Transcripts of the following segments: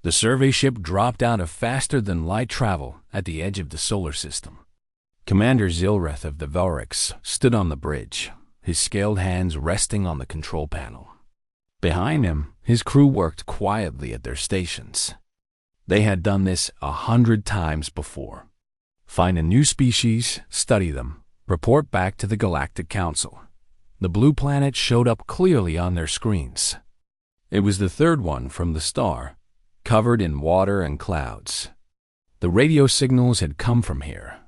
The survey ship dropped out of faster-than-light travel at the edge of the solar system. Commander Zilreth of the Velryx stood on the bridge, his scaled hands resting on the control panel. Behind him, his crew worked quietly at their stations. They had done this 100 times before. Find a new species, study them, report back to the Galactic Council. The blue planet showed up clearly on their screens. It was the third one from the star, covered in water and clouds. The radio signals had come from here.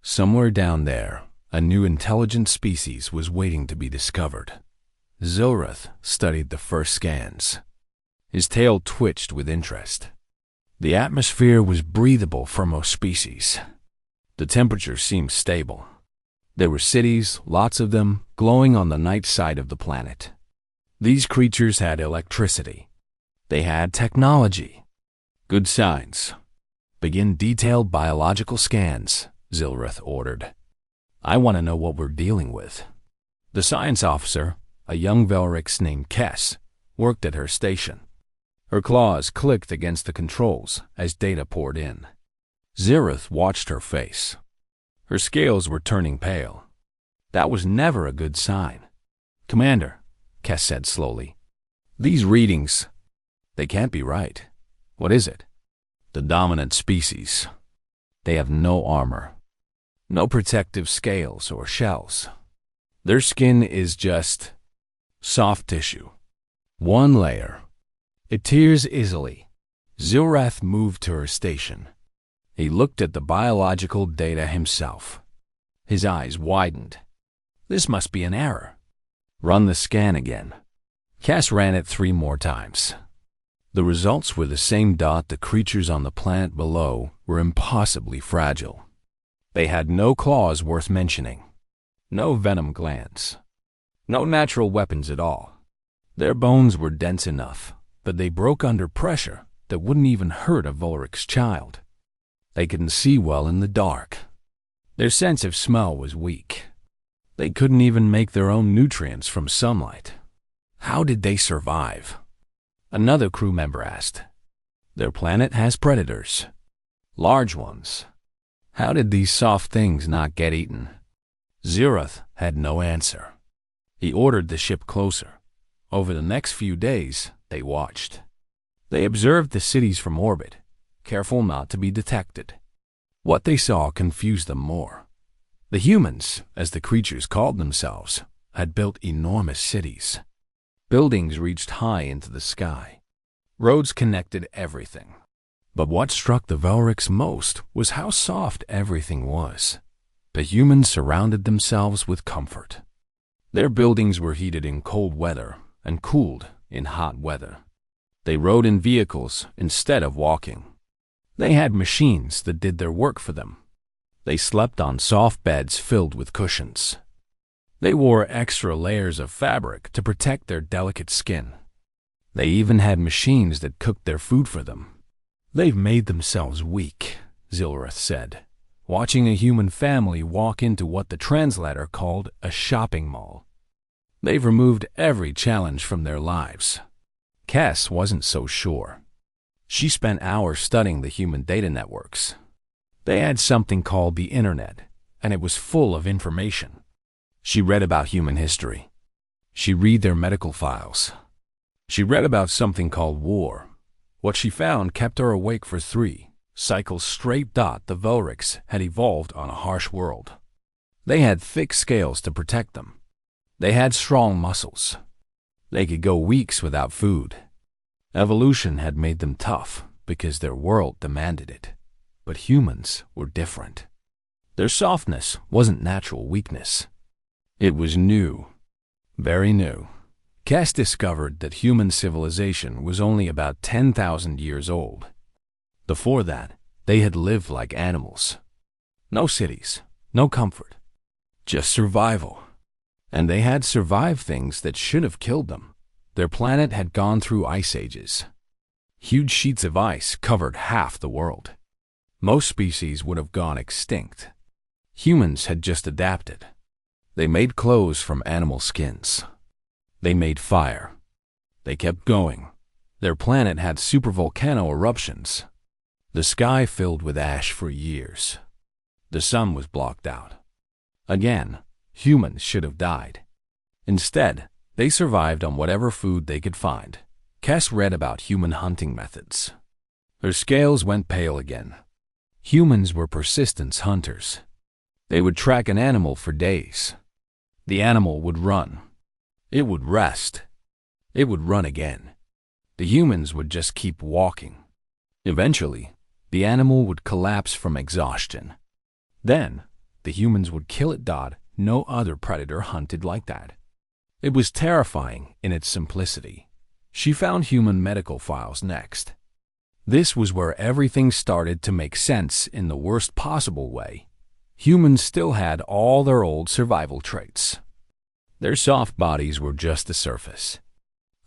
Somewhere down there, a new intelligent species was waiting to be discovered. Zilreth studied the first scans. His tail twitched with interest. The atmosphere was breathable for most species. The temperature seemed stable. There were cities, lots of them, glowing on the night side of the planet. These creatures had electricity. They had technology. Good signs. Begin detailed biological scans, Zilreth ordered. I want to know what we're dealing with. The science officer, a young Velryx named Kess, worked at her station. Her claws clicked against the controls as data poured in. Zilreth watched her face. Her scales were turning pale. That was never a good sign. Commander, Kess said slowly, these readings, they can't be right. What is it? The dominant species. They have no armor, no protective scales or shells. Their skin is just soft tissue. One layer. It tears easily. Zilreth moved to her station. He looked at the biological data himself. His eyes widened. This must be an error. Run the scan again. Cass ran it 3 more times. The results were the same. The creatures on the planet below were impossibly fragile. They had no claws worth mentioning, no venom glands, no natural weapons at all. Their bones were dense enough, but they broke under pressure that wouldn't even hurt a Velryx child. They couldn't see well in the dark. Their sense of smell was weak. They couldn't even make their own nutrients from sunlight. How did they survive? Another crew member asked. Their planet has predators. Large ones. How did these soft things not get eaten? Zilreth had no answer. He ordered the ship closer. Over the next few days, they watched. They observed the cities from orbit, careful not to be detected. What they saw confused them more. The humans, as the creatures called themselves, had built enormous cities. Buildings reached high into the sky. Roads connected everything. But what struck the Velryx most was how soft everything was. The humans surrounded themselves with comfort. Their buildings were heated in cold weather and cooled in hot weather. They rode in vehicles instead of walking. They had machines that did their work for them. They slept on soft beds filled with cushions. They wore extra layers of fabric to protect their delicate skin. They even had machines that cooked their food for them. They've made themselves weak, Zilreth said, watching a human family walk into what the translator called a shopping mall. They've removed every challenge from their lives. Cass wasn't so sure. She spent hours studying the human data networks. They had something called the Internet, and it was full of information. She read about human history. She read their medical files. She read about something called war. What she found kept her awake for 3 cycles straight. The Velryx had evolved on a harsh world. They had thick scales to protect them. They had strong muscles. They could go weeks without food. Evolution had made them tough because their world demanded it. But humans were different. Their softness wasn't natural weakness. It was new, very new. Cass discovered that human civilization was only about 10,000 years old. Before that, they had lived like animals. No cities, no comfort, just survival. And they had survived things that should have killed them. Their planet had gone through ice ages. Huge sheets of ice covered half the world. Most species would have gone extinct. Humans had just adapted. They made clothes from animal skins. They made fire. They kept going. Their planet had supervolcano eruptions. The sky filled with ash for years. The sun was blocked out. Again, humans should have died. Instead, they survived on whatever food they could find. Cass read about human hunting methods. Her scales went pale again. Humans were persistent hunters. They would track an animal for days. The animal would run. It would rest. It would run again. The humans would just keep walking. Eventually, the animal would collapse from exhaustion. Then, the humans would kill it. No other predator hunted like that. It was terrifying in its simplicity. She found human medical files next. This was where everything started to make sense in the worst possible way. Humans still had all their old survival traits. Their soft bodies were just the surface.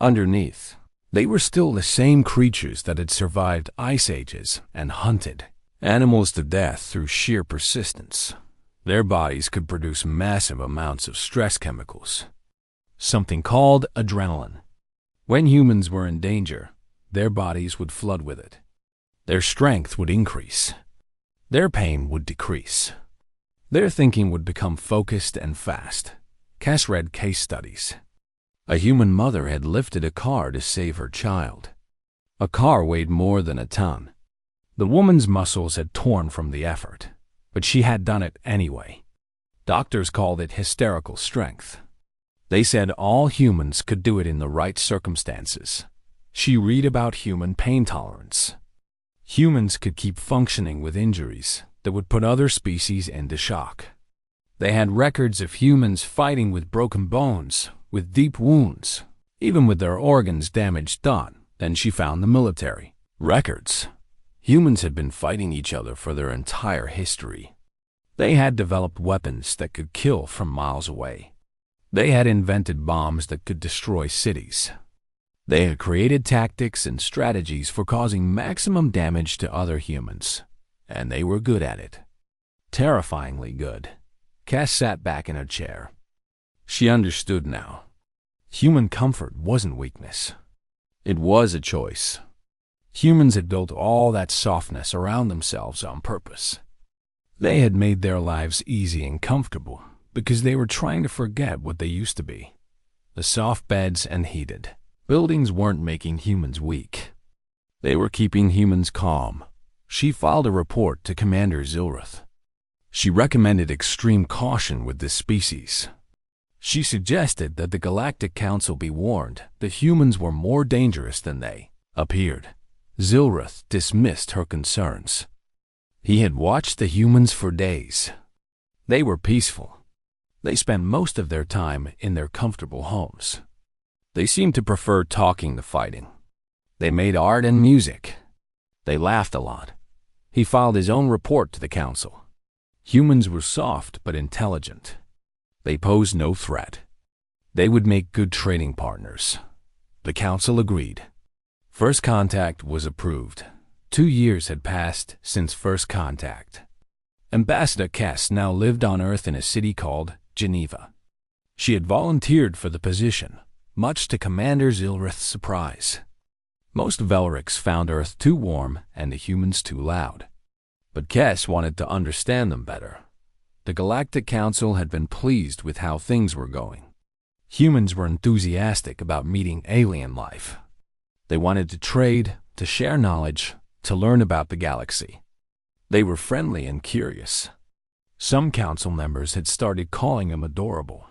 Underneath, they were still the same creatures that had survived ice ages and hunted animals to death through sheer persistence. Their bodies could produce massive amounts of stress chemicals, something called adrenaline. When humans were in danger, their bodies would flood with it. Their strength would increase. Their pain would decrease. Their thinking would become focused and fast. Cass read case studies. A human mother had lifted a car to save her child. A car weighed more than a ton. The woman's muscles had torn from the effort, but she had done it anyway. Doctors called it hysterical strength. They said all humans could do it in the right circumstances. She read about human pain tolerance. Humans could keep functioning with injuries that would put other species into shock. They had records of humans fighting with broken bones, with deep wounds, even with their organs damaged. Then she found the military records. Humans had been fighting each other for their entire history. They had developed weapons that could kill from miles away. They had invented bombs that could destroy cities. They had created tactics and strategies for causing maximum damage to other humans, and they were good at it. Terrifyingly good. Cass sat back in her chair. She understood now. Human comfort wasn't weakness. It was a choice. Humans had built all that softness around themselves on purpose. They had made their lives easy and comfortable because they were trying to forget what they used to be. The soft beds and heated buildings weren't making humans weak. They were keeping humans calm. She filed a report to Commander Zilrith. She recommended extreme caution with this species. She suggested that the Galactic Council be warned that humans were more dangerous than they appeared. Zilrith dismissed her concerns. He had watched the humans for days. They were peaceful. They spent most of their time in their comfortable homes. They seemed to prefer talking to fighting. They made art and music. They laughed a lot. He filed his own report to the council. Humans were soft but intelligent. They posed no threat. They would make good trading partners. The council agreed. First contact was approved. 2 years had passed since first contact. Ambassador Cass now lived on Earth in a city called Geneva. She had volunteered for the position, much to Commander Zilrith's surprise. Most Velrics found Earth too warm and the humans too loud. But Cass wanted to understand them better. The Galactic Council had been pleased with how things were going. Humans were enthusiastic about meeting alien life. They wanted to trade, to share knowledge, to learn about the galaxy. They were friendly and curious. Some council members had started calling him adorable.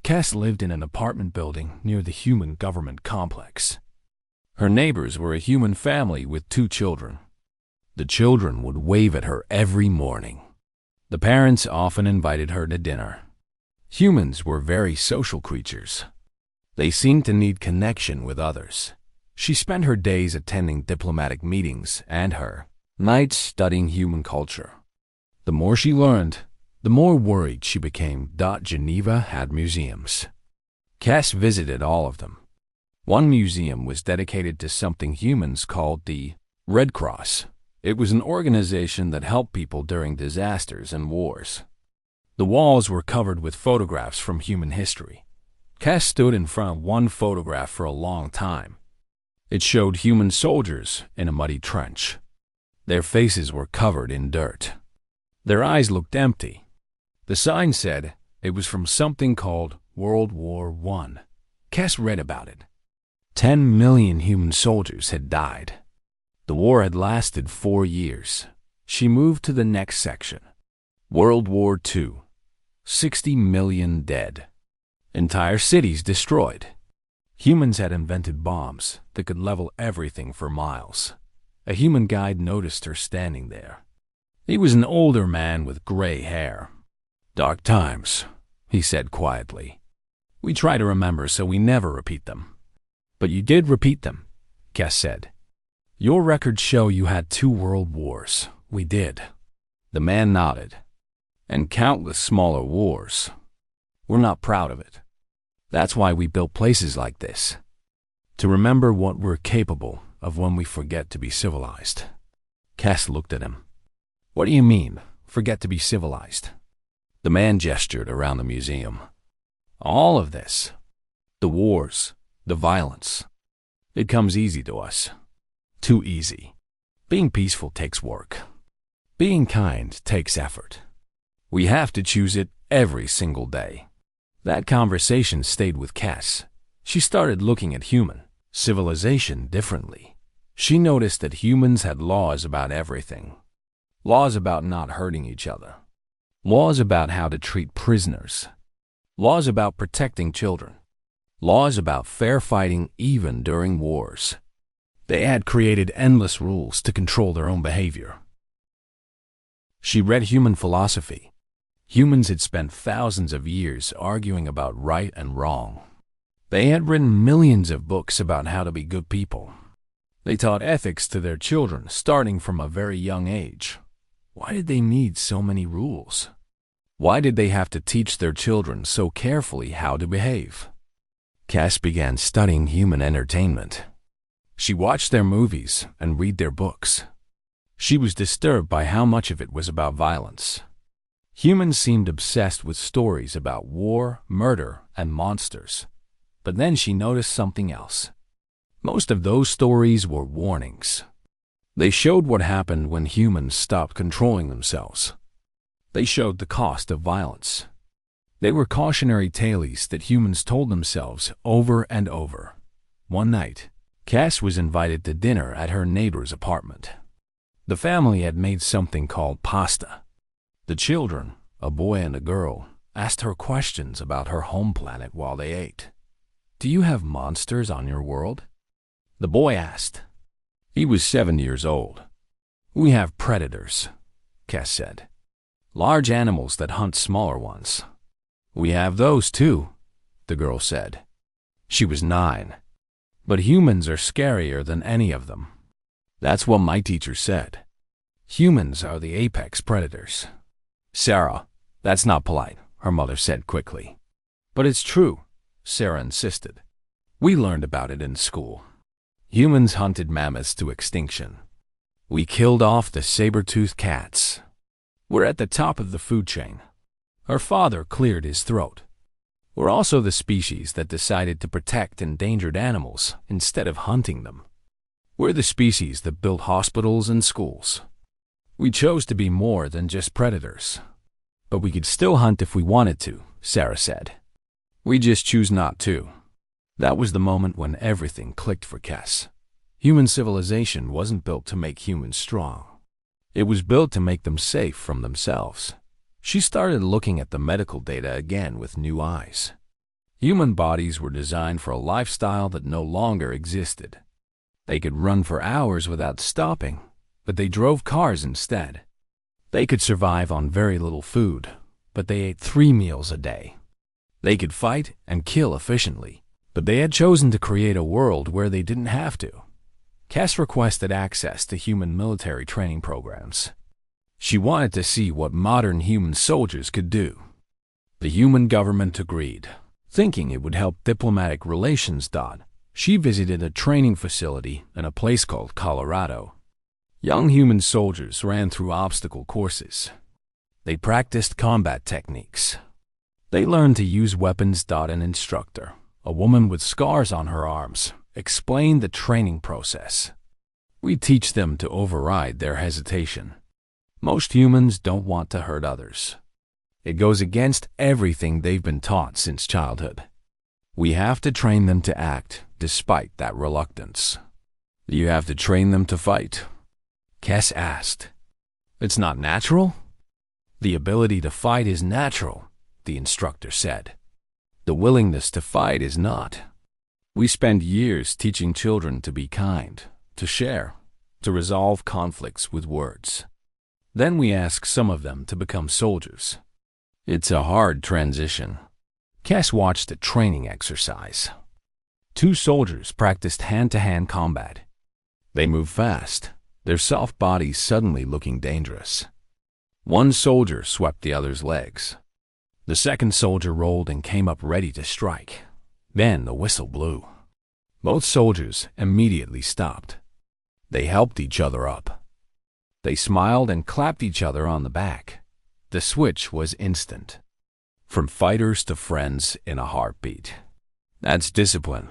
Cass lived in an apartment building near the human government complex. Her neighbors were a human family with 2 children. The children would wave at her every morning. The parents often invited her to dinner. Humans were very social creatures. They seemed to need connection with others. She spent her days attending diplomatic meetings and her nights studying human culture. The more she learned, the more worried she became. Geneva had museums. Cass visited all of them. One museum was dedicated to something humans called the Red Cross. It was an organization that helped people during disasters and wars. The walls were covered with photographs from human history. Cass stood in front of one photograph for a long time. It showed human soldiers in a muddy trench. Their faces were covered in dirt. Their eyes looked empty. The sign said it was from something called World War I. Cass read about it. 10 million human soldiers had died. The war had lasted 4 years. She moved to the next section. World War II. 60 million dead. Entire cities destroyed. Humans had invented bombs that could level everything for miles. A human guide noticed her standing there. He was an older man with gray hair. "Dark times," he said quietly. "We try to remember so we never repeat them." "But you did repeat them," Cass said. "Your records show you had 2 world wars." "We did." The man nodded. "And countless smaller wars. We're not proud of it. That's why we built places like this. To remember what we're capable of when we forget to be civilized." Cass looked at him. "What do you mean, forget to be civilized?" The man gestured around the museum. "All of this. The wars, the violence. It comes easy to us. Too easy. Being peaceful takes work. Being kind takes effort. We have to choose it every single day." That conversation stayed with Cass. She started looking at human civilization differently. She noticed that humans had laws about everything. Laws about not hurting each other. Laws about how to treat prisoners. Laws about protecting children. Laws about fair fighting even during wars. They had created endless rules to control their own behavior. She read human philosophy. Humans had spent thousands of years arguing about right and wrong. They had written millions of books about how to be good people. They taught ethics to their children starting from a very young age. Why did they need so many rules? Why did they have to teach their children so carefully how to behave? Cass began studying human entertainment. She watched their movies and read their books. She was disturbed by how much of it was about violence. Humans seemed obsessed with stories about war, murder, and monsters. But then she noticed something else. Most of those stories were warnings. They showed what happened when humans stopped controlling themselves. They showed the cost of violence. They were cautionary tales that humans told themselves over and over. One night, Cass was invited to dinner at her neighbor's apartment. The family had made something called pasta. The children, a boy and a girl, asked her questions about her home planet while they ate. "Do you have monsters on your world?" the boy asked. He was 7 years old. "We have predators," Cass said. "Large animals that hunt smaller ones." "We have those too," the girl said. She was 9. "But humans are scarier than any of them." "That's what my teacher said. Humans are the apex predators." "Sarah, that's not polite," her mother said quickly. "But it's true," Sarah insisted. "We learned about it in school. Humans hunted mammoths to extinction. We killed off the saber-toothed cats. We're at the top of the food chain." Her father cleared his throat. "We're also the species that decided to protect endangered animals instead of hunting them. We're the species that built hospitals and schools. We chose to be more than just predators. But we could still hunt if we wanted to," Sarah said. "We just choose not to." That was the moment when everything clicked for Cass. Human civilization wasn't built to make humans strong. It was built to make them safe from themselves. She started looking at the medical data again with new eyes. Human bodies were designed for a lifestyle that no longer existed. They could run for hours without stopping, but they drove cars instead. They could survive on very little food, but they ate 3 meals a day. They could fight and kill efficiently, but they had chosen to create a world where they didn't have to. Cass requested access to human military training programs. She wanted to see what modern human soldiers could do. The human government agreed, thinking it would help diplomatic relations. She visited a training facility in a place called Colorado. Young human soldiers ran through obstacle courses. They practiced combat techniques. They learned to use weapons. An instructor, a woman with scars on her arms, explained the training process. We teach them to override their hesitation. Most humans don't want to hurt others. It goes against everything they've been taught since childhood. We have to train them to act despite that reluctance. You have to train them to fight? Kes asked. It's not natural? The ability to fight is natural, the instructor said. The willingness to fight is not. We spend years teaching children to be kind, to share, to resolve conflicts with words. Then we ask some of them to become soldiers. It's a hard transition. Kes watched a training exercise. 2 soldiers practiced hand-to-hand combat. They moved fast, their soft bodies suddenly looking dangerous. One soldier swept the other's legs. The second soldier rolled and came up ready to strike. Then the whistle blew. Both soldiers immediately stopped. They helped each other up. They smiled and clapped each other on the back. The switch was instant. From fighters to friends in a heartbeat. That's discipline,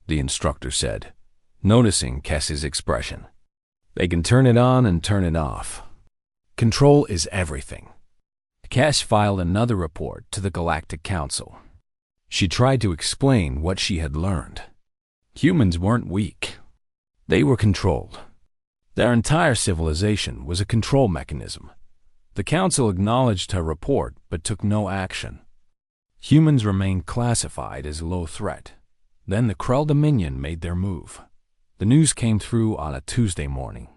the instructor said, noticing Kes's expression. They can turn it on and turn it off. Control is everything. Kes filed another report to the Galactic Council. She tried to explain what she had learned. Humans weren't weak. They were controlled. Their entire civilization was a control mechanism. The Council acknowledged her report but took no action. Humans remained classified as low threat. Then the Krell Dominion made their move. The news came through on a Tuesday morning.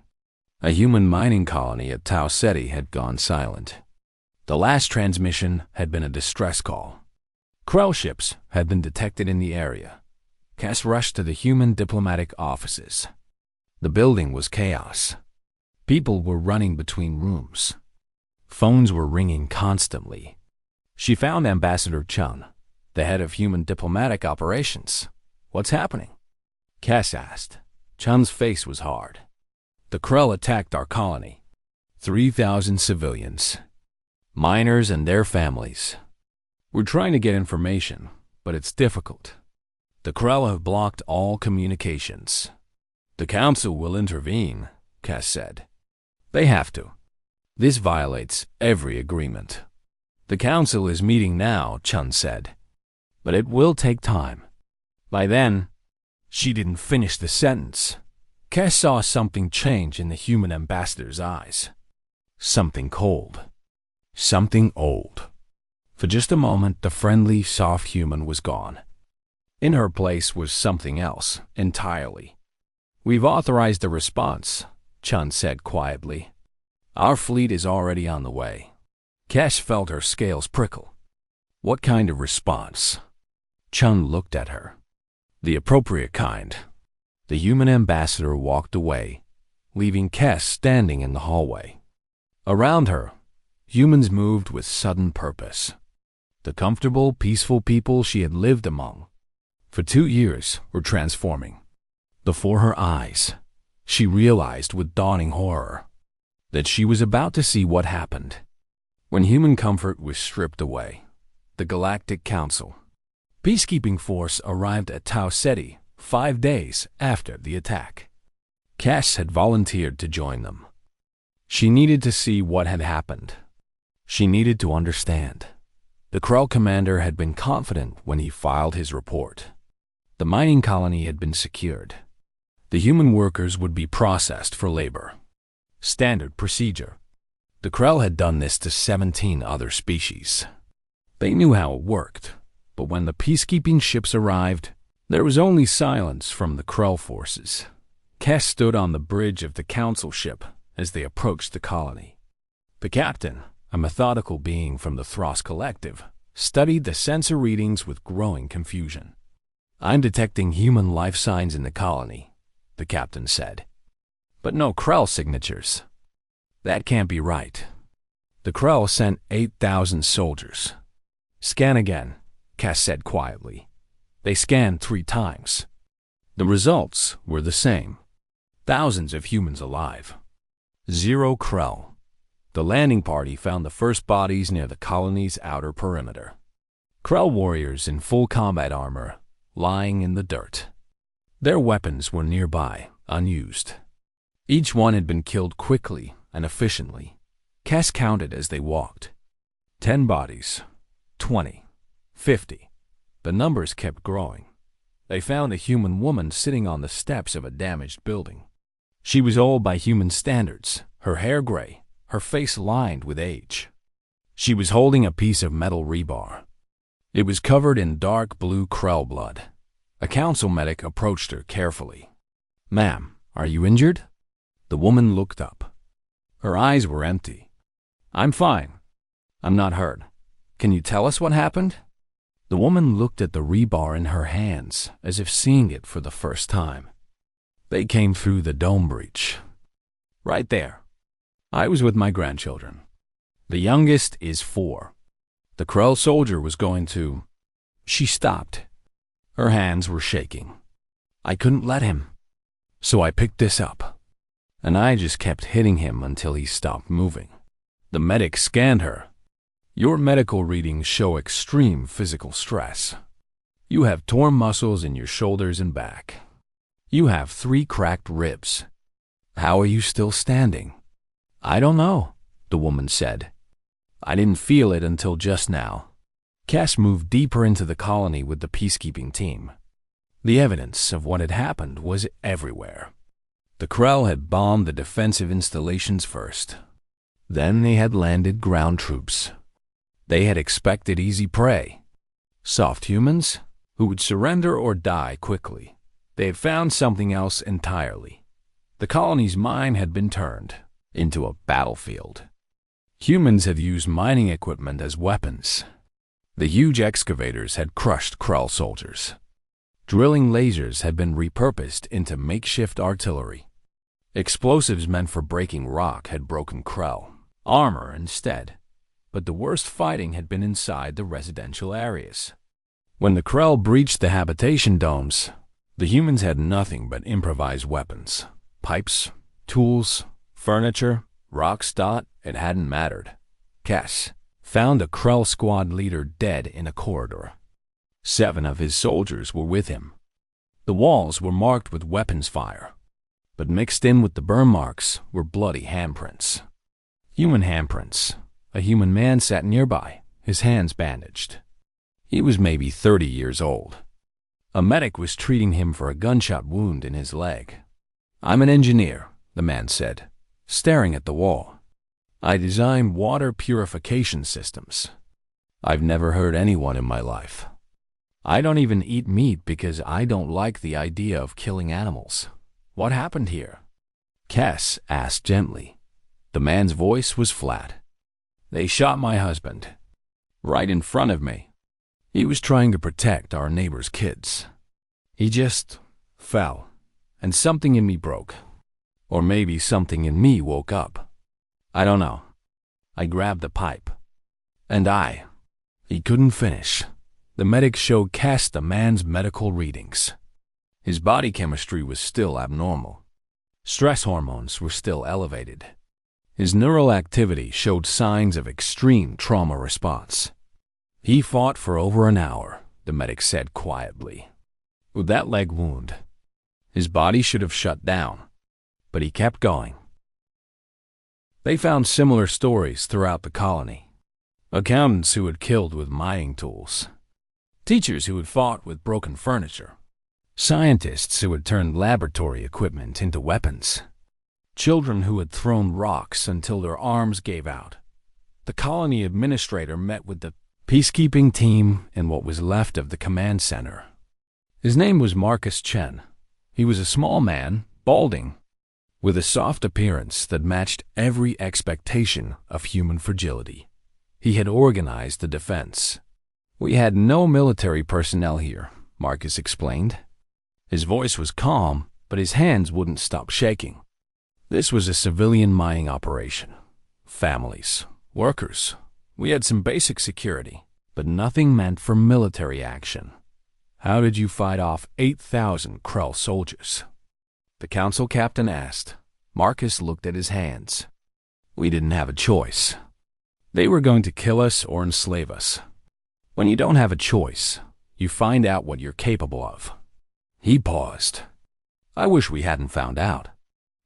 A human mining colony at Tau Ceti had gone silent. The last transmission had been a distress call. Krell ships had been detected in the area. Kes rushed to the human diplomatic offices. The building was chaos. People were running between rooms. Phones were ringing constantly. She found Ambassador Chun, the head of human diplomatic operations. What's happening? Kes asked. Chun's face was hard. The Krell attacked our colony. 3,000 civilians. Miners and their families. We're trying to get information, but it's difficult. The Krell have blocked all communications. The Council will intervene, Kes said. They have to. This violates every agreement. The Council is meeting now, Chun said. But it will take time. By then, she didn't finish the sentence. Kes saw something change in the human ambassador's eyes. Something cold. Something old. For just a moment, the friendly, soft human was gone. In her place was something else, entirely. We've authorized a response, Chun said quietly. Our fleet is already on the way. Kes felt her scales prickle. What kind of response? Chun looked at her. The appropriate kind. The human ambassador walked away, leaving Kes standing in the hallway. Around her, humans moved with sudden purpose. The comfortable, peaceful people she had lived among for 2 years were transforming. Before her eyes, she realized with dawning horror that she was about to see what happened when human comfort was stripped away. The Galactic Council peacekeeping force arrived at Tau Ceti 5 days after the attack. Kes had volunteered to join them. She needed to see what had happened. She needed to understand. The Krell commander had been confident when he filed his report. The mining colony had been secured. The human workers would be processed for labor. Standard procedure. The Krell had done this to 17 other species. They knew how it worked, but when the peacekeeping ships arrived, there was only silence from the Krell forces. Kes stood on the bridge of the council ship as they approached the colony. The captain, a methodical being from the Thros Collective, studied the sensor readings with growing confusion. I'm detecting human life signs in the colony, the captain said. But no Krell signatures. That can't be right. The Krell sent 8,000 soldiers. Scan again, Kes said quietly. They scanned 3 times. The results were the same. Thousands of humans alive. 0 Krell. The landing party found the first bodies near the colony's outer perimeter. Krell warriors in full combat armor, lying in the dirt. Their weapons were nearby, unused. Each one had been killed quickly and efficiently. Cass counted as they walked. 10 bodies, 20, 50. The numbers kept growing. They found a human woman sitting on the steps of a damaged building. She was old by human standards, her hair gray, her face lined with age. She was holding a piece of metal rebar. It was covered in dark blue Krell blood. A council medic approached her carefully. "Ma'am, are you injured?" The woman looked up. Her eyes were empty. "I'm fine. I'm not hurt. Can you tell us what happened?" The woman looked at the rebar in her hands as if seeing it for the first time. "They came through the dome breach. Right there. I was with my grandchildren. The youngest is 4. The Krell soldier was going to—" She stopped. Her hands were shaking. "I couldn't let him. So I picked this up. And I just kept hitting him until he stopped moving." The medic scanned her. "Your medical readings show extreme physical stress. You have torn muscles in your shoulders and back. You have 3 cracked ribs. How are you still standing?" "I don't know," the woman said. "I didn't feel it until just now." Cass moved deeper into the colony with the peacekeeping team. The evidence of what had happened was everywhere. The Krell had bombed the defensive installations first. Then they had landed ground troops. They had expected easy prey. Soft humans who would surrender or die quickly. They had found something else entirely. The colony's mind had been turned into a battlefield. Humans had used mining equipment as weapons. The huge excavators had crushed Krell soldiers. Drilling lasers had been repurposed into makeshift artillery. Explosives meant for breaking rock had broken Krell armor instead. But the worst fighting had been inside the residential areas. When the Krell breached the habitation domes, the humans had nothing but improvised weapons. Pipes, tools, furniture, rocks. It hadn't mattered. Cass found a Krell squad leader dead in a corridor. 7 of his soldiers were with him. The walls were marked with weapons fire, but mixed in with the burn marks were bloody handprints. Human handprints. A human man sat nearby, his hands bandaged. He was maybe 30 years old. A medic was treating him for a gunshot wound in his leg. "I'm an engineer," the man said, staring at the wall. "I design water purification systems. I've never hurt anyone in my life. I don't even eat meat because I don't like the idea of killing animals. What happened here?" Cass asked gently. The man's voice was flat. "They shot my husband. Right in front of me. He was trying to protect our neighbor's kids. He just fell, and something in me broke. Or maybe something in me woke up. I don't know. I grabbed the pipe. And He couldn't finish. The medic showed Cass the man's medical readings. His body chemistry was still abnormal. Stress hormones were still elevated. His neural activity showed signs of extreme trauma response. He fought for over an hour, the medic said quietly. With that leg wound, his body should have shut down, but he kept going. They found similar stories throughout the colony. Accountants who had killed with mining tools. Teachers who had fought with broken furniture. Scientists who had turned laboratory equipment into weapons. Children who had thrown rocks until their arms gave out. The colony administrator met with the peacekeeping team in what was left of the command center. His name was Marcus Chen. He was a small man, balding, with a soft appearance that matched every expectation of human fragility. He had organized the defense. "We had no military personnel here," Marcus explained. His voice was calm, but his hands wouldn't stop shaking. This was a civilian mining operation. Families, workers. We had some basic security, but nothing meant for military action. "How did you fight off 8,000 Krell soldiers?" the council captain asked. Marcus looked at his hands. "We didn't have a choice. They were going to kill us or enslave us. When you don't have a choice, you find out what you're capable of." He paused. I wish we hadn't found out.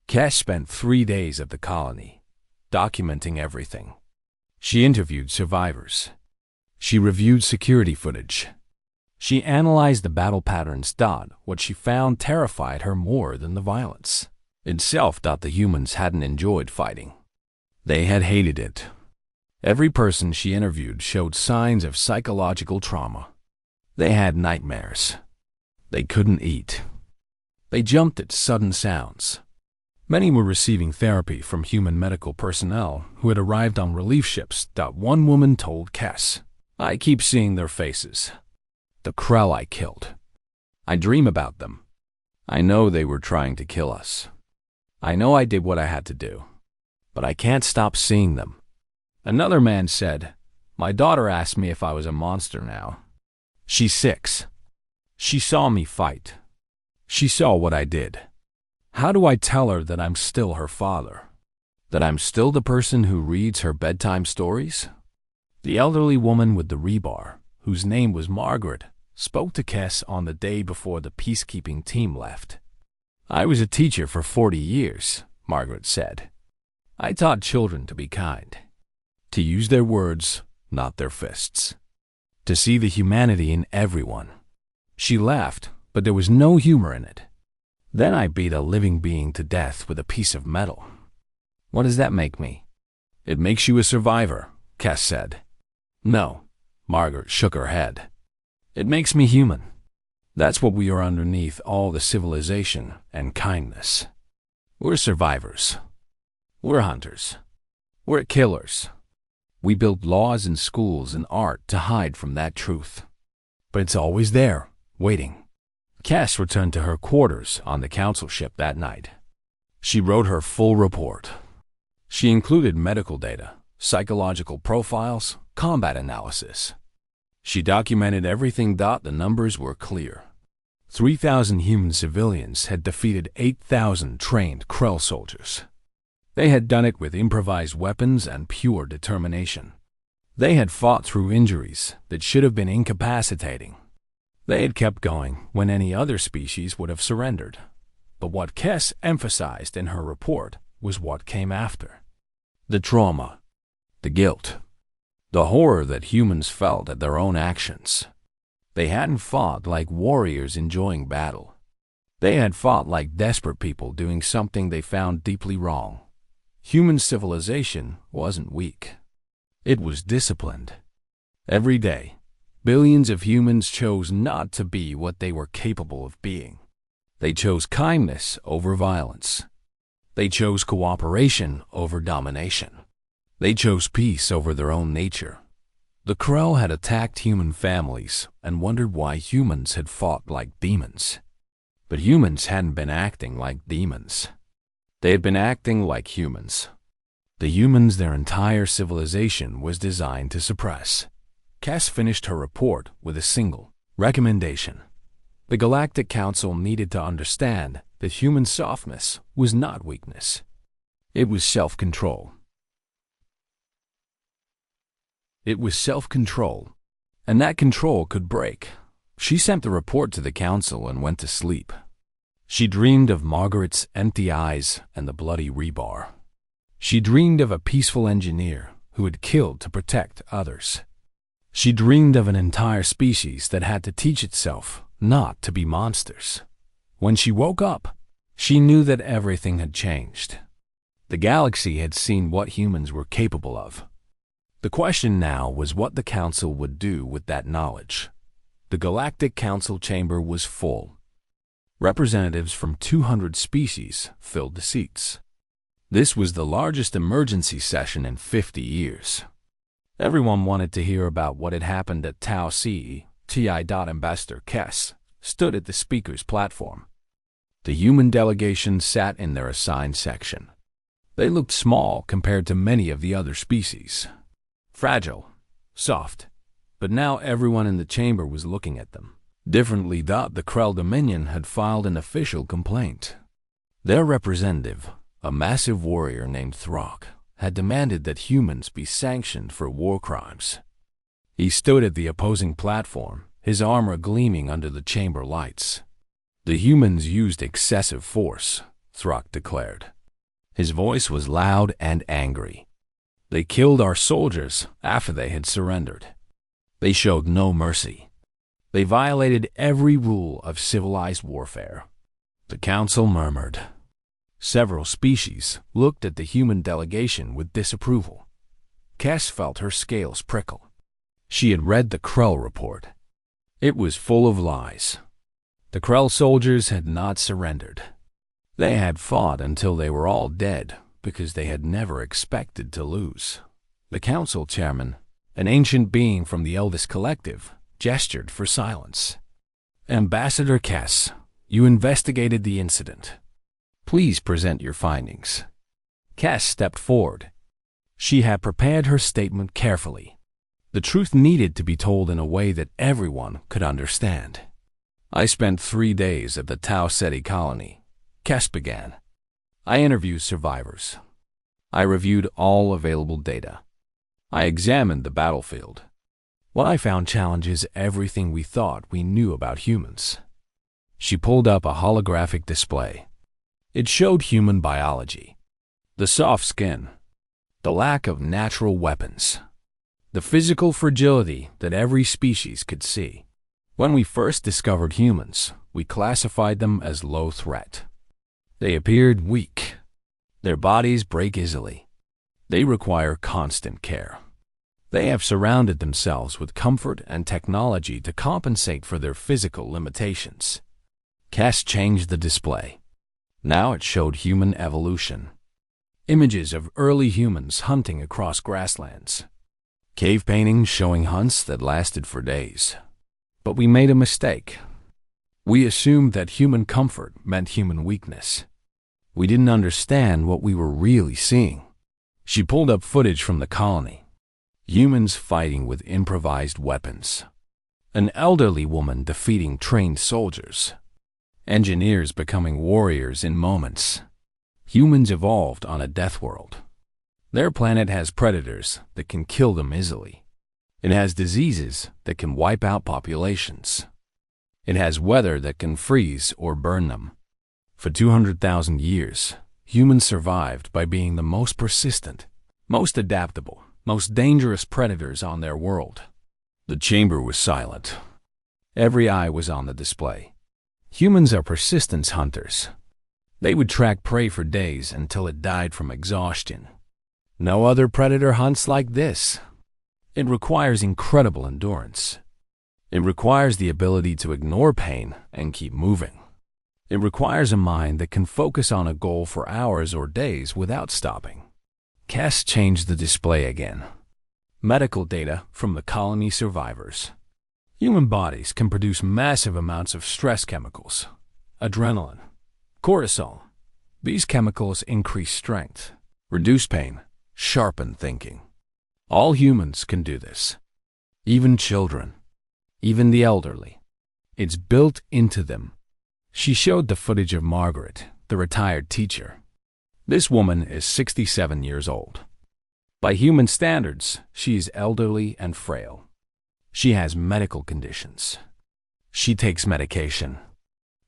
Cass spent 3 days at the colony, documenting everything. She interviewed survivors. She reviewed security footage. She analyzed the battle patterns. What she found terrified her more than the violence itself. The humans hadn't enjoyed fighting. They had hated it. Every person she interviewed showed signs of psychological trauma. They had nightmares. They couldn't eat. They jumped at sudden sounds. Many were receiving therapy from human medical personnel who had arrived on relief ships. One woman told Cass, "I keep seeing their faces. The Krell I killed. I dream about them. I know they were trying to kill us. I know I did what I had to do, but I can't stop seeing them." Another man said, "My daughter asked me if I was a monster now. She's 6. She saw me fight. She saw what I did. How do I tell her that I'm still her father? That I'm still the person who reads her bedtime stories?" The elderly woman with the rebar, whose name was Margaret, spoke to Cass on the day before the peacekeeping team left. "I was a teacher for 40 years, Margaret said. "I taught children to be kind, to use their words, not their fists, to see the humanity in everyone." She laughed, but there was no humor in it. "Then I beat a living being to death with a piece of metal. What does that make me?" "It makes you a survivor," Cass said. "No," Margaret shook her head. "It makes me human. That's what we are underneath all the civilization and kindness. We're survivors. We're hunters. We're killers. We build laws and schools and art to hide from that truth. But it's always there, waiting." Cass returned to her quarters on the council ship that night. She wrote her full report. She included medical data, psychological profiles, combat analysis. She documented everything. The numbers were clear. 3,000 human civilians had defeated 8,000 trained Krell soldiers. They had done it with improvised weapons and pure determination. They had fought through injuries that should have been incapacitating. They had kept going when any other species would have surrendered. But what Cass emphasized in her report was what came after. The trauma, the guilt, the horror that humans felt at their own actions. They hadn't fought like warriors enjoying battle. They had fought like desperate people doing something they found deeply wrong. Human civilization wasn't weak. It was disciplined. Every day, billions of humans chose not to be what they were capable of being. They chose kindness over violence. They chose cooperation over domination. They chose peace over their own nature. The Krell had attacked human families and wondered why humans had fought like demons. But humans hadn't been acting like demons. They had been acting like humans. The humans their entire civilization was designed to suppress. Cass finished her report with a single recommendation. The Galactic Council needed to understand that human softness was not weakness. It was self-control. It was self-control, and that control could break. She sent the report to the council and went to sleep. She dreamed of Margaret's empty eyes and the bloody rebar. She dreamed of a peaceful engineer who had killed to protect others. She dreamed of an entire species that had to teach itself not to be monsters. When she woke up, she knew that everything had changed. The galaxy had seen what humans were capable of. The question now was what the council would do with that knowledge. The Galactic Council chamber was full. Representatives from 200 species filled the seats. This was the largest emergency session in 50 years. Everyone wanted to hear about what had happened at Tau Ce. Ambassador Cass stood at the speaker's platform. The human delegation sat in their assigned section. They looked small compared to many of the other species. Fragile, soft, but now everyone in the chamber was looking at them. Differently, the Krell Dominion had filed an official complaint. Their representative, a massive warrior named Throg, had demanded that humans be sanctioned for war crimes. He stood at the opposing platform, his armor gleaming under the chamber lights. The humans used excessive force, Throck declared. His voice was loud and angry. They killed our soldiers after they had surrendered. They showed no mercy. They violated every rule of civilized warfare. The council murmured. Several species looked at the human delegation with disapproval. Cass felt her scales prickle. She had read the Krell report. It was full of lies. The Krell soldiers had not surrendered. They had fought until they were all dead because they had never expected to lose. The council chairman, an ancient being from the eldest collective, gestured for silence. Ambassador Cass, you investigated the incident. Please present your findings. Cass stepped forward. She had prepared her statement carefully. The truth needed to be told in a way that everyone could understand. I spent 3 days at the Tau Ceti colony, Cass began. I interviewed survivors. I reviewed all available data. I examined the battlefield. What I found challenges everything we thought we knew about humans. She pulled up a holographic display. It showed human biology. The soft skin. The lack of natural weapons. The physical fragility that every species could see. When we first discovered humans, we classified them as low threat. They appeared weak. Their bodies break easily. They require constant care. They have surrounded themselves with comfort and technology to compensate for their physical limitations. Cass changed the display. Now it showed human evolution. Images of early humans hunting across grasslands. Cave paintings showing hunts that lasted for days. But we made a mistake. We assumed that human comfort meant human weakness. We didn't understand what we were really seeing. She pulled up footage from the colony. Humans fighting with improvised weapons. An elderly woman defeating trained soldiers. Engineers becoming warriors in moments. Humans evolved on a death world. Their planet has predators that can kill them easily. It has diseases that can wipe out populations. It has weather that can freeze or burn them. For 200,000 years, humans survived by being the most persistent, most adaptable, most dangerous predators on their world. The chamber was silent. Every eye was on the display. Humans are persistence hunters. They would track prey for days until it died from exhaustion. No other predator hunts like this. It requires incredible endurance. It requires the ability to ignore pain and keep moving. It requires a mind that can focus on a goal for hours or days without stopping. Cass changed the display again. Medical data from the colony survivors. Human bodies can produce massive amounts of stress chemicals, adrenaline, cortisol. These chemicals increase strength, reduce pain, sharpen thinking. All humans can do this. Even children. Even the elderly. It's built into them. She showed the footage of Margaret, the retired teacher. This woman is 67 years old. By human standards, she is elderly and frail. She has medical conditions. She takes medication.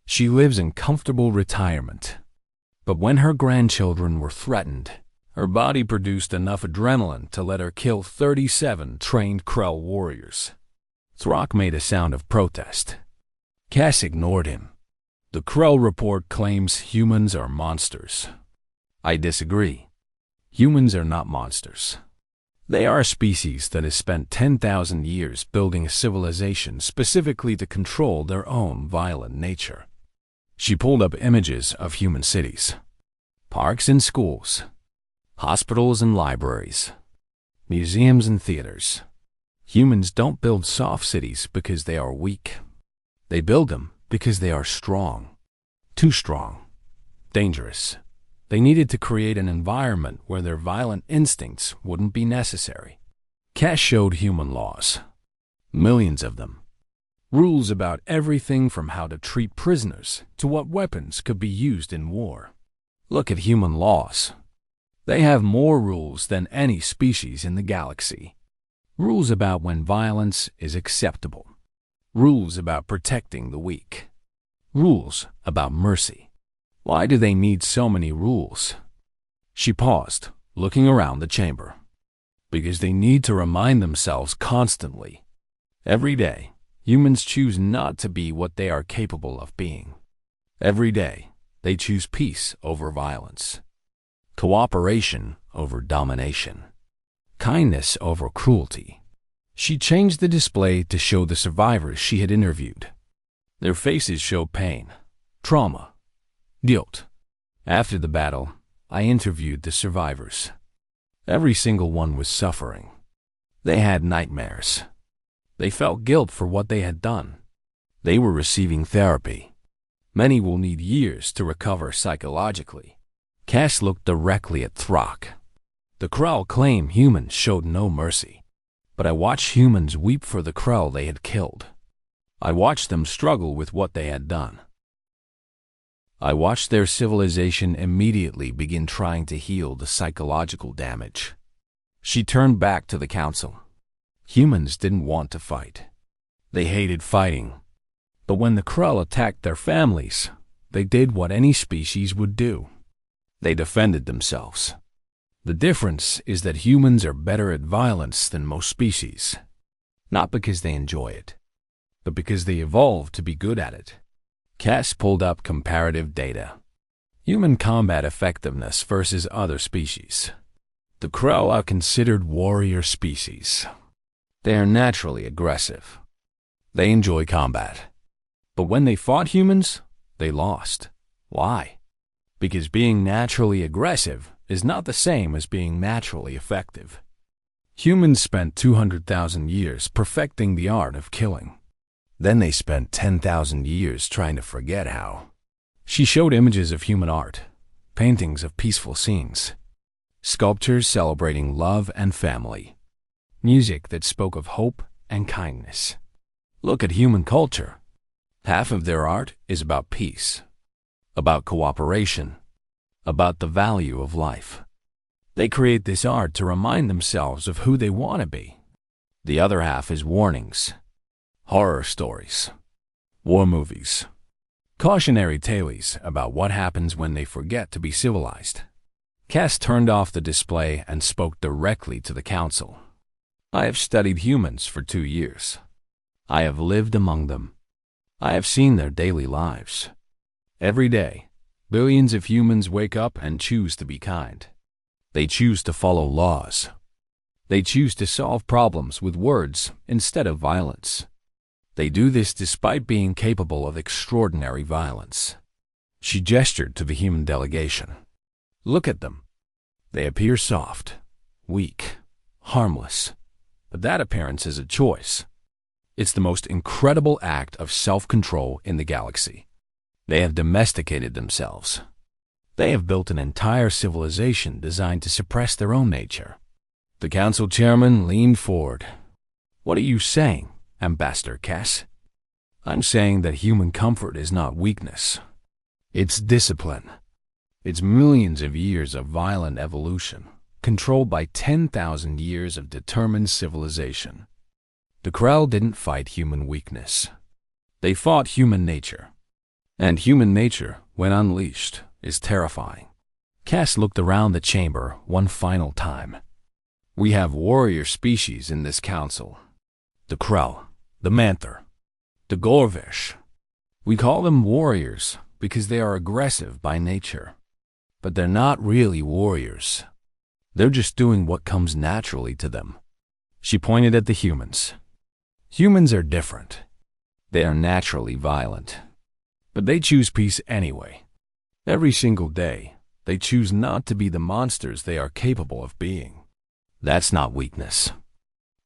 She lives in comfortable retirement. But when her grandchildren were threatened, her body produced enough adrenaline to let her kill 37 trained Krell warriors. Throck made a sound of protest. Cass ignored him. The Krell report claims humans are monsters. I disagree. Humans are not monsters. They are a species that has spent 10,000 years building a civilization specifically to control their own violent nature. She pulled up images of human cities. Parks and schools. Hospitals and libraries. Museums and theaters. Humans don't build soft cities because they are weak. They build them because they are strong. Too strong. Dangerous. They needed to create an environment where their violent instincts wouldn't be necessary. Cass showed human laws. Millions of them. Rules about everything from how to treat prisoners to what weapons could be used in war. Look at human laws. They have more rules than any species in the galaxy. Rules about when violence is acceptable. Rules about protecting the weak. Rules about mercy. Why do they need so many rules? She paused, looking around the chamber. Because they need to remind themselves constantly. Every day, humans choose not to be what they are capable of being. Every day, they choose peace over violence, cooperation over domination, kindness over cruelty. She changed the display to show the survivors she had interviewed. Their faces showed pain, trauma, guilt. After the battle, I interviewed the survivors. Every single one was suffering. They had nightmares. They felt guilt for what they had done. They were receiving therapy. Many will need years to recover psychologically. Cass looked directly at Throck. The Krell claim humans showed no mercy. But I watched humans weep for the Krell they had killed. I watched them struggle with what they had done. I watched their civilization immediately begin trying to heal the psychological damage. She turned back to the council. Humans didn't want to fight. They hated fighting. But when the Krell attacked their families, they did what any species would do. They defended themselves. The difference is that humans are better at violence than most species. Not because they enjoy it, but because they evolved to be good at it. Cass pulled up comparative data. Human combat effectiveness versus other species. The Krell are considered warrior species. They are naturally aggressive. They enjoy combat. But when they fought humans, they lost. Why? Because being naturally aggressive is not the same as being naturally effective. Humans spent 200,000 years perfecting the art of killing. Then they spent 10,000 years trying to forget how. She showed images of human art, paintings of peaceful scenes, sculptures celebrating love and family, music that spoke of hope and kindness. Look at human culture. Half of their art is about peace, about cooperation, about the value of life. They create this art to remind themselves of who they want to be. The other half is warnings, horror stories, war movies, cautionary tales about what happens when they forget to be civilized. Cass turned off the display and spoke directly to the council. I have studied humans for 2 years. I have lived among them. I have seen their daily lives. Every day, billions of humans wake up and choose to be kind. They choose to follow laws. They choose to solve problems with words instead of violence. They do this despite being capable of extraordinary violence. She gestured to the human delegation. Look at them. They appear soft, weak, harmless. But that appearance is a choice. It's the most incredible act of self-control in the galaxy. They have domesticated themselves. They have built an entire civilization designed to suppress their own nature. The council chairman leaned forward. What are you saying, Ambassador Cass? I'm saying that human comfort is not weakness. It's discipline. It's millions of years of violent evolution, controlled by 10,000 years of determined civilization. The Krell didn't fight human weakness. They fought human nature. And human nature, when unleashed, is terrifying. Cass looked around the chamber one final time. We have warrior species in this council. The Krell, the Manther, the Gorvish. We call them warriors because they are aggressive by nature. But they're not really warriors. They're just doing what comes naturally to them. She pointed at the humans. Humans are different. They are naturally violent. But they choose peace anyway. Every single day, they choose not to be the monsters they are capable of being. That's not weakness.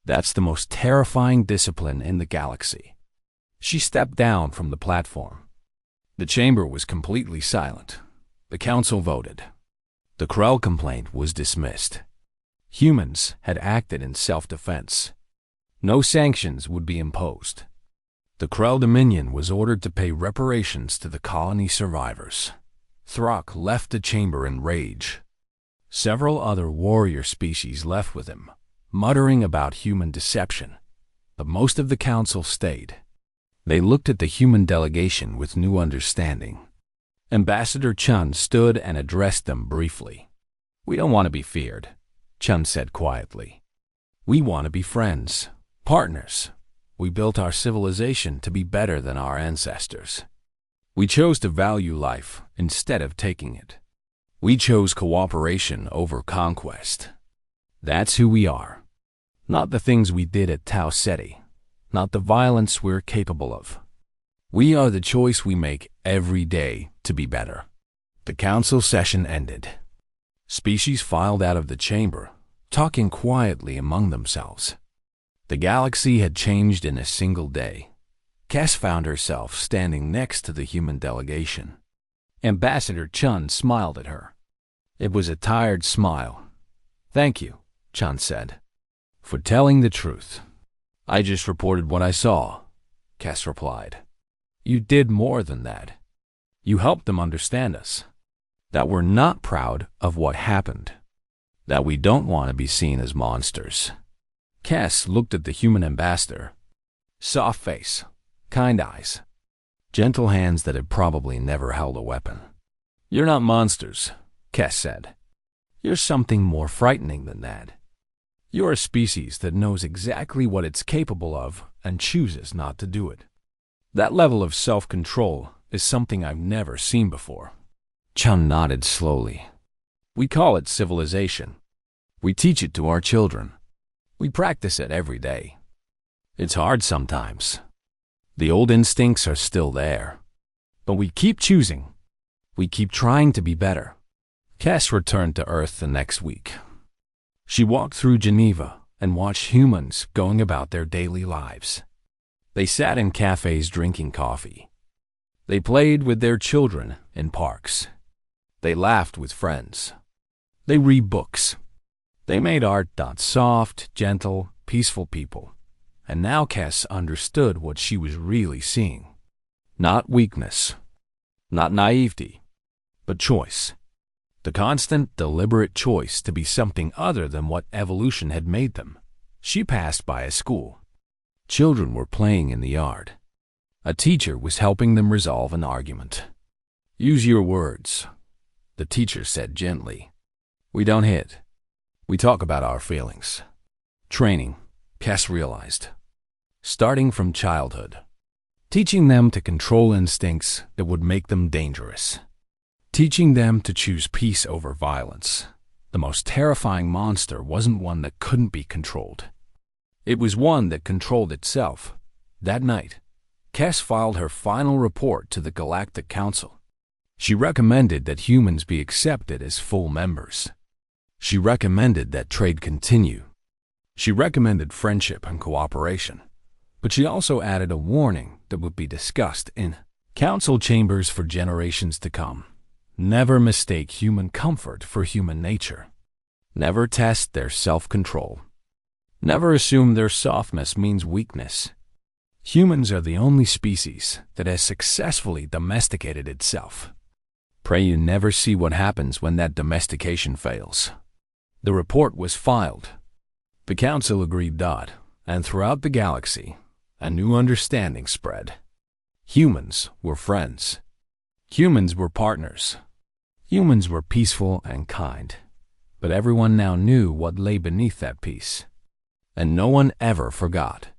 That's the most terrifying discipline in the galaxy. She stepped down from the platform. The chamber was completely silent. The council voted. The Krell complaint was dismissed. Humans had acted in self-defense. No sanctions would be imposed. The Krell Dominion was ordered to pay reparations to the colony survivors. Throck left the chamber in rage. Several other warrior species left with him, muttering about human deception, but most of the council stayed. They looked at the human delegation with new understanding. Ambassador Chun stood and addressed them briefly. "We don't want to be feared," Chun said quietly. "We want to be friends, partners. We built our civilization to be better than our ancestors. We chose to value life instead of taking it. We chose cooperation over conquest. That's who we are. Not the things we did at Tau Ceti, not the violence we're capable of. We are the choice we make every day to be better." The council session ended. Species filed out of the chamber, talking quietly among themselves. The galaxy had changed in a single day. Cass found herself standing next to the human delegation. Ambassador Chun smiled at her. It was a tired smile. "Thank you," Chun said, "for telling the truth." "I just reported what I saw," Cass replied. "You did more than that. You helped them understand us. That we're not proud of what happened. That we don't want to be seen as monsters." Cass looked at the human ambassador. Soft face, kind eyes, gentle hands that had probably never held a weapon. "You're not monsters," Cass said. "You're something more frightening than that. You're a species that knows exactly what it's capable of and chooses not to do it. That level of self-control is something I've never seen before." Chun nodded slowly. "We call it civilization. We teach it to our children. We practice it every day. It's hard sometimes. The old instincts are still there. But we keep choosing. We keep trying to be better." Cass returned to Earth the next week. She walked through Geneva and watched humans going about their daily lives. They sat in cafes drinking coffee. They played with their children in parks. They laughed with friends. They read books. They made art. Soft, gentle, peaceful people. And now Cass understood what she was really seeing. Not weakness, not naivety, but choice. The constant, deliberate choice to be something other than what evolution had made them. She passed by a school. Children were playing in the yard. A teacher was helping them resolve an argument. "Use your words," the teacher said gently. "We don't hit. We talk about our feelings." Training, Cass realized. Starting from childhood. Teaching them to control instincts that would make them dangerous. Teaching them to choose peace over violence. The most terrifying monster wasn't one that couldn't be controlled. It was one that controlled itself. That night, Cass filed her final report to the Galactic Council. She recommended that humans be accepted as full members. She recommended that trade continue. She recommended friendship and cooperation. But she also added a warning that would be discussed in council chambers for generations to come. Never mistake human comfort for human nature. Never test their self-control. Never assume their softness means weakness. Humans are the only species that has successfully domesticated itself. Pray you never see what happens when that domestication fails. The report was filed. The council agreed. And throughout the galaxy, a new understanding spread. Humans were friends. Humans were partners. Humans were peaceful and kind. But everyone now knew what lay beneath that peace. And no one ever forgot.